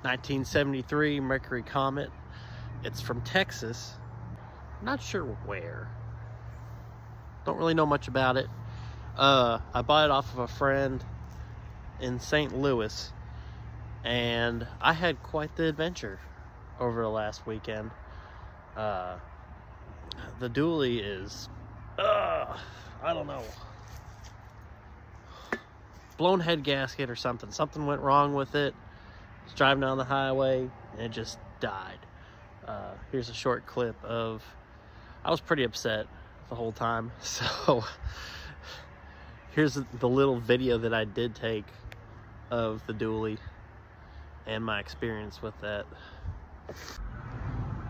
1973 Mercury Comet. It's from Texas. Not sure where. Don't really know much about it. I bought it off of a friend in St. Louis, and I had quite the adventure over the last weekend. The dually is, I don't know, blown head gasket or something. Something went wrong with it. I was driving down the highway and it just died. Here's a short clip of, I was pretty upset the whole time, so here's the little video that I did take of the dually and my experience with that.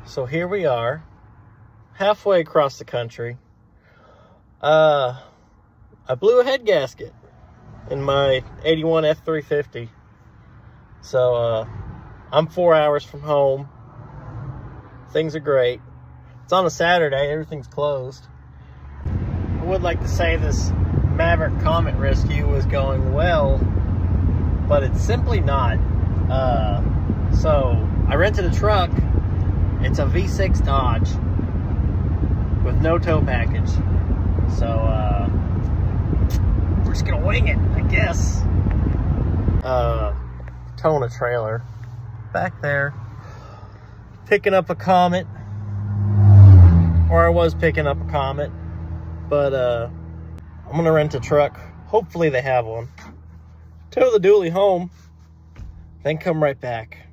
So here we are, halfway across the country. I blew a head gasket in my 81 F350. So I'm 4 hours from home. Things are great. It's on a Saturday, everything's closed. I would like to say this Maverick Comet rescue was going well, but it's simply not. So I rented a truck. It's a V6 Dodge with no tow package. So we're just gonna wing it, I guess. Towing a trailer back there, picking up a Comet, or I was picking up a Comet, but I'm gonna rent a truck. Hopefully they have one. Tow the dually home, then come right back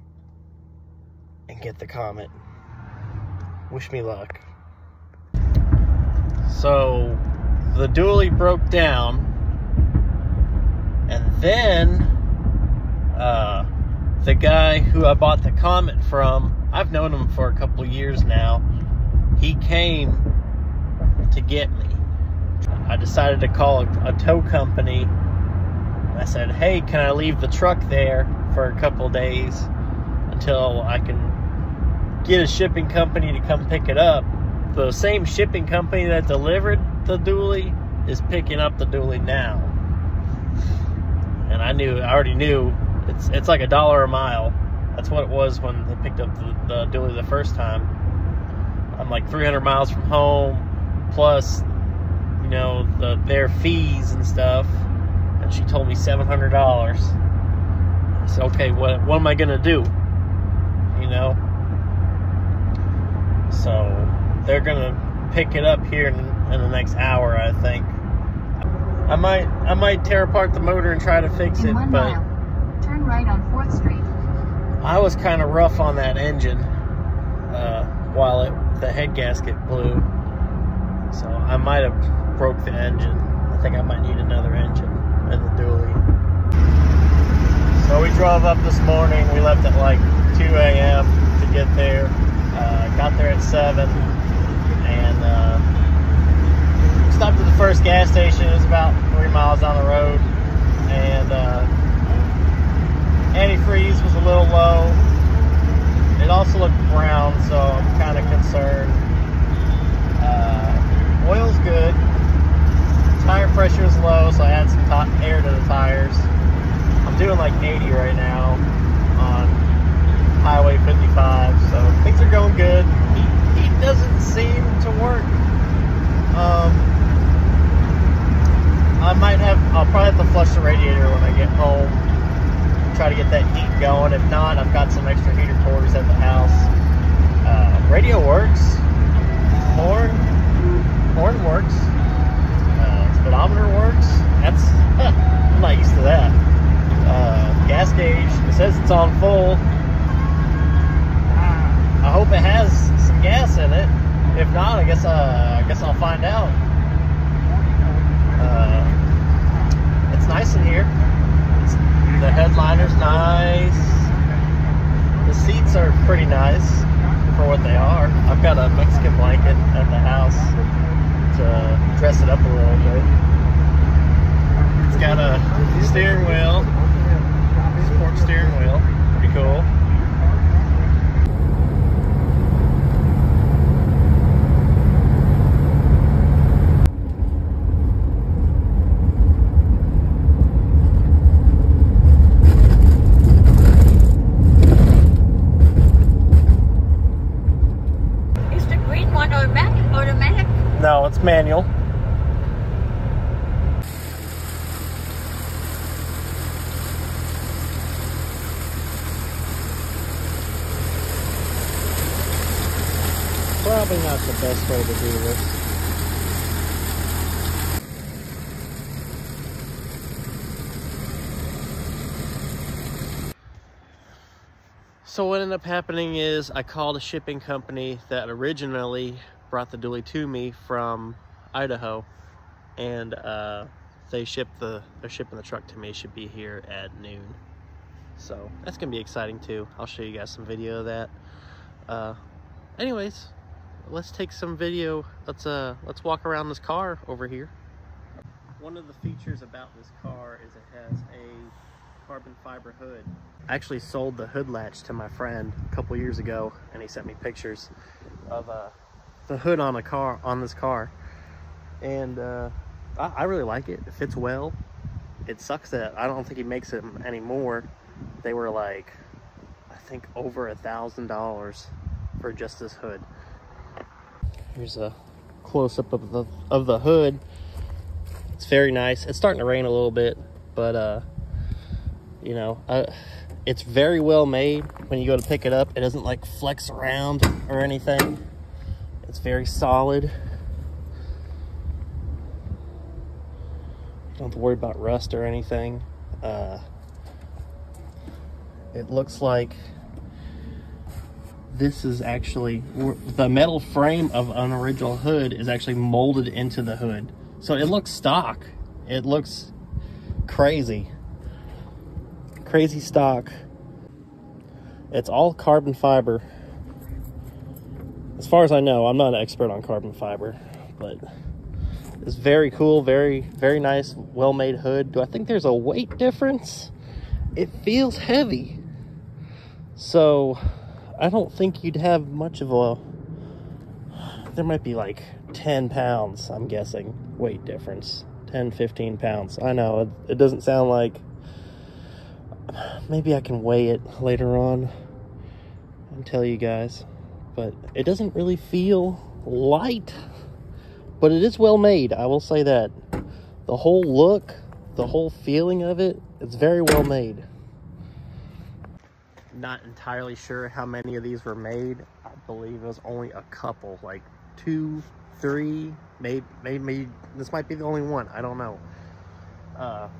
and get the Comet. Wish me luck. So the dually broke down, and then the guy who I bought the Comet from, I've known him for a couple years now. He came to get me. I decided to call a tow company. I said, hey, can I leave the truck there for a couple days until I can get a shipping company to come pick it up? The same shipping company that delivered the dually is picking up the dually now. And I already knew it's like $1 a mile. That's what it was when they picked up the dually the first time. I'm like 300 miles from home, plus, you know, their fees and stuff. And she told me $700. I said, okay, what am I gonna do? You know? So they're gonna pick it up here in the next hour, I think. I might tear apart the motor and try to fix it, but mile. Turn right on 4th Street. I was kind of rough on that engine while the head gasket blew, so I might have broke the engine. I think I might need another engine in the dually. So we drove up this morning. We left at like 2 a.m. to get there. Got there at 7, and stopped at the first gas station. It was about 3 miles down the road, and antifreeze was a little low. It also looked brown, so I'm kind of concerned. Oil's good. Tire pressure is low, so I add some air to the tires. I'm doing like 80 right now on Highway 55, so things are going good. He doesn't seem to work. I'll probably have to flush the radiator when I get home. Try to get that heat going. If not, I've got some extra heater cores at the house. Radio works. Horn works. Speedometer works. I'm not used to that. Gas gauge, it says it's on full. I hope it has some gas in it. If not, I guess I'll find out. It's nice in here. The headliner's nice. The seats are pretty nice for what they are. I've got a Mexican blanket at the house to dress it up a little bit. It's got a steering wheel, sport steering wheel, pretty cool. No, it's manual. Probably not the best way to do this. So what ended up happening is I called a shipping company that originally brought the dually to me from Idaho, and they're shipping the truck to me. It should be here at noon. So that's gonna be exciting too. I'll show you guys some video of that. Anyways, let's take some video. Let's walk around this car over here. One of the features about this car is it has a carbon fiber hood. I actually sold the hood latch to my friend a couple years ago, and he sent me pictures of the hood on this car, and I really like it. It fits well. It sucks that I don't think he makes it anymore. They were like, I think over $1,000 for just this hood. Here's a close-up of the hood. It's very nice. It's starting to rain a little bit, but you know, it's very well made. When you go to pick it up, it doesn't like flex around or anything. It's very solid. You don't have to worry about rust or anything. It looks like this is actually, the metal frame of an original hood is actually molded into the hood. So it looks stock. It looks crazy. Crazy stock. It's all carbon fiber. As far as I know, I'm not an expert on carbon fiber, but it's very cool, very, very nice, well-made hood. Do I think there's a weight difference? It feels heavy. So I don't think you'd have much of a, there might be like 10 pounds, I'm guessing, weight difference. 10, 15 pounds. I know, it doesn't sound like, maybe I can weigh it later on and tell you guys, but it doesn't really feel light, but it is well made. I will say that. The whole look, the whole feeling of it, it's very well made. Not entirely sure how many of these were made. I believe it was only a couple, like 2, 3, maybe this might be the only one. I don't know.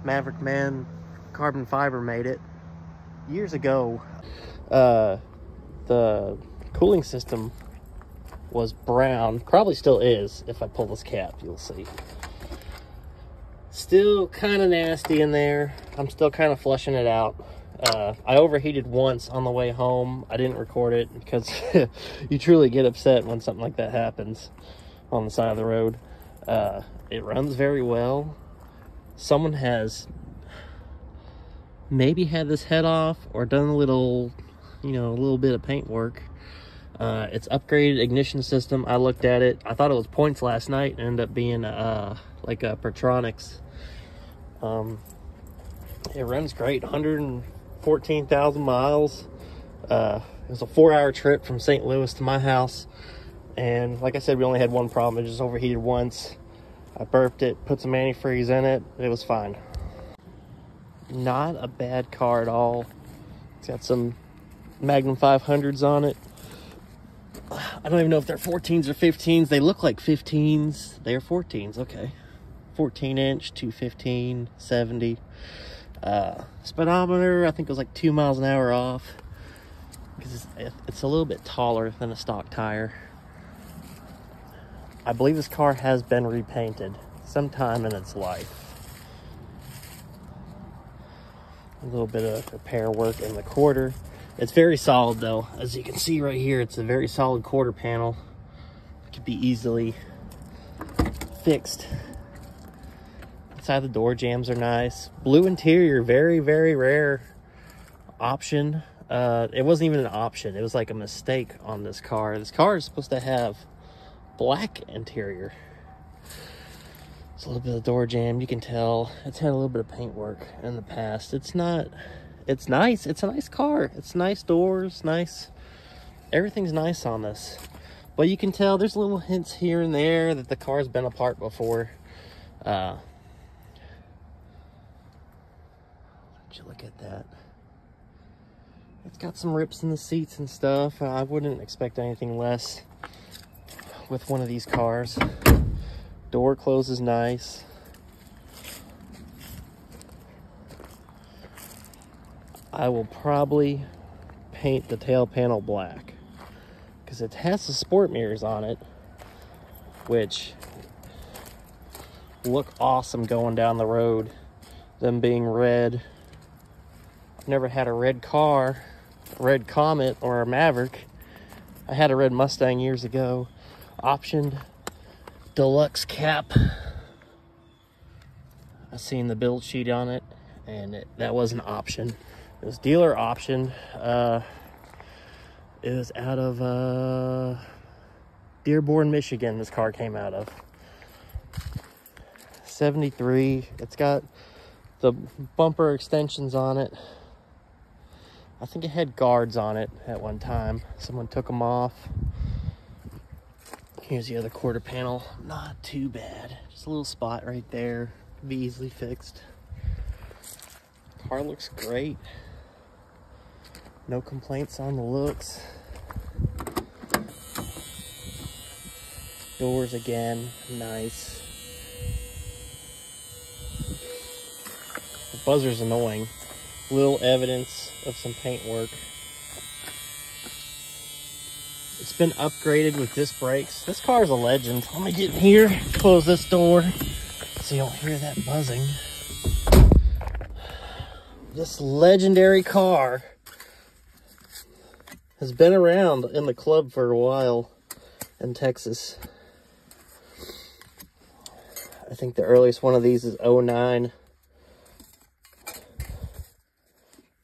Maverick Man Carbon Fiber made it years ago. The cooling system was brown, probably still is. If I pull this cap, you'll see. Still kind of nasty in there. I'm still kind of flushing it out. I overheated once on the way home. I didn't record it because you truly get upset when something like that happens on the side of the road. It runs very well. Someone has maybe had this head off or done a little, you know, a little bit of paint work. It's upgraded ignition system. I looked at it. I thought it was points last night and ended up being like a Pertronics. It runs great. 114,000 miles. It was a 4-hour trip from St. Louis to my house, and like I said, we only had one problem. It just overheated once. I burped it, put some antifreeze in it. It was fine. Not a bad car at all. It's got some Magnum 500s on it. I don't even know if they're 14s or 15s. They look like 15s. They're 14s, okay. 14-inch, 215, 70. Speedometer, I think it was like 2 miles an hour off, because it's a little bit taller than a stock tire. I believe this car has been repainted sometime in its life. A little bit of repair work in the quarter. It's very solid though. As you can see right here, it's a very solid quarter panel. It could be easily fixed. Inside the door jambs are nice. Blue interior, very, very rare option. It wasn't even an option. It was like a mistake on this car. This car is supposed to have black interior. It's a little bit of door jam. You can tell it's had a little bit of paint work in the past. It's nice. It's a nice car. It's nice doors, nice. Everything's nice on this. But you can tell there's little hints here and there that the car's been apart before. Let you look at that. It's got some rips in the seats and stuff. I wouldn't expect anything less with one of these cars. Door closes nice. I will probably paint the tail panel black because it has the sport mirrors on it, which look awesome going down the road, them being red. I've never had a red car, a red Comet or a Maverick. I had a red Mustang years ago, optioned deluxe cap. I seen the build sheet on it, and that was an option. It was dealer option. It was out of Dearborn, Michigan, this car came out of. 73. It's got the bumper extensions on it. I think it had guards on it at one time. Someone took them off. Here's the other quarter panel. Not too bad. Just a little spot right there. Could be easily fixed. Car looks great. No complaints on the looks. Doors again, nice. The buzzer's annoying. Little evidence of some paint work. It's been upgraded with disc brakes. This car is a legend. Let me get in here, close this door so you don't hear that buzzing. This legendary car has been around in the club for a while in Texas. I think the earliest one of these is 09.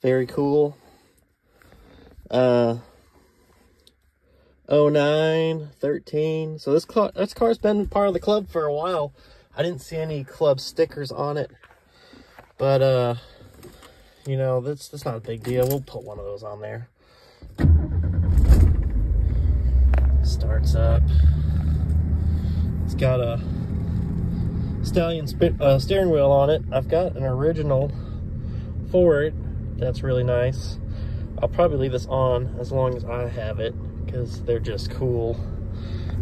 Very cool. 09, 13. So this car's been part of the club for a while. I didn't see any club stickers on it, but you know, that's not a big deal. We'll put one of those on there. Starts up. It's got a Stallion steering wheel on it. I've got an original for it. That's really nice. I'll probably leave this on as long as I have it because they're just cool.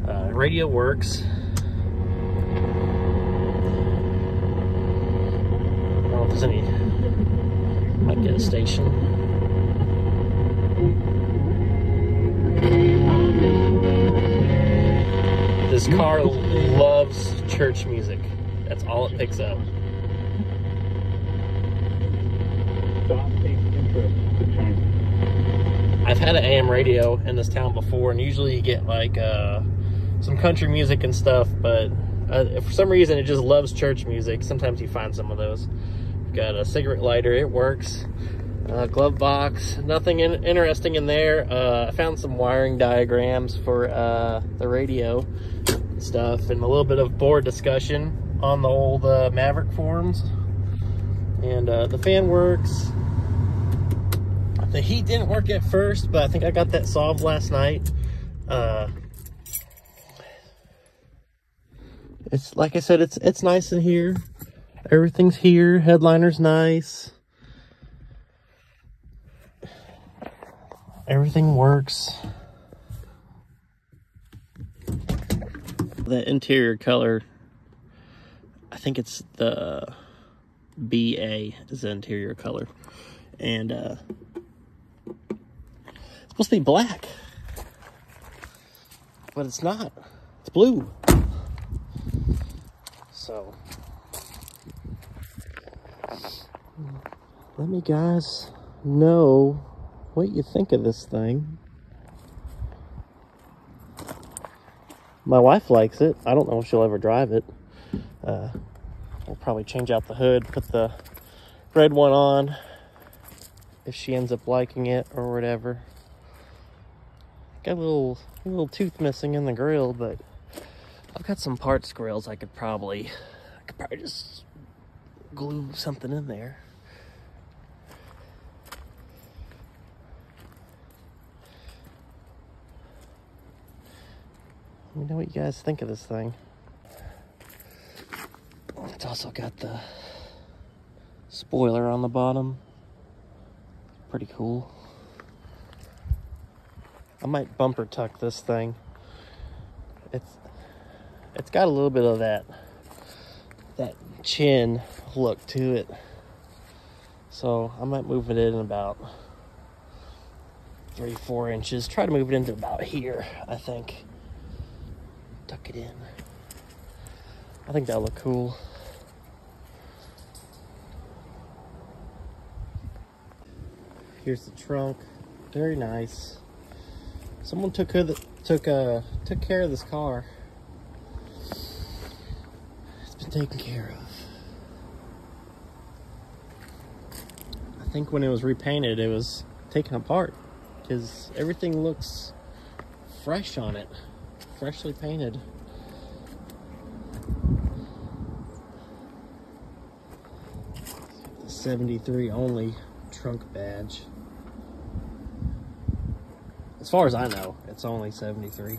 Radio works. I don't know if there's any. Might get a station. This car loves church music. That's all it picks up. I've had an AM radio in this town before, and usually you get like some country music and stuff, but for some reason it just loves church music. Sometimes you find some of those. Got a cigarette lighter, it works. Glove box, nothing interesting in there. I found some wiring diagrams for the radio stuff and a little bit of board discussion on the old Maverick forums. And the fan works. The heat didn't work at first, but I think I got that solved last night. It's like I said, it's nice in here. Everything's here. Headliner's nice. Everything works. The interior color, I think it's the BA is the interior color. And it's supposed to be black, but it's not. It's blue. So let me guys know what you think of this thing. My wife likes it. I don't know if she'll ever drive it. We'll probably change out the hood, put the red one on if she ends up liking it or whatever. Got a little tooth missing in the grill, but I've got some parts grills I could probably just glue something in there. me know what you guys think of this thing. It's also got the spoiler on the bottom. Pretty cool. I might bumper tuck this thing. It's got a little bit of that chin look to it. So I might move it in about 3-4 inches. Try to move it into about here, I think. Tuck it in. I think that'll look cool. Here's the trunk. Very nice. Someone took care of this car. It's been taken care of. I think when it was repainted, it was taken apart because everything looks fresh on it, freshly painted. The 73 only trunk badge. As far as I know, it's only 73.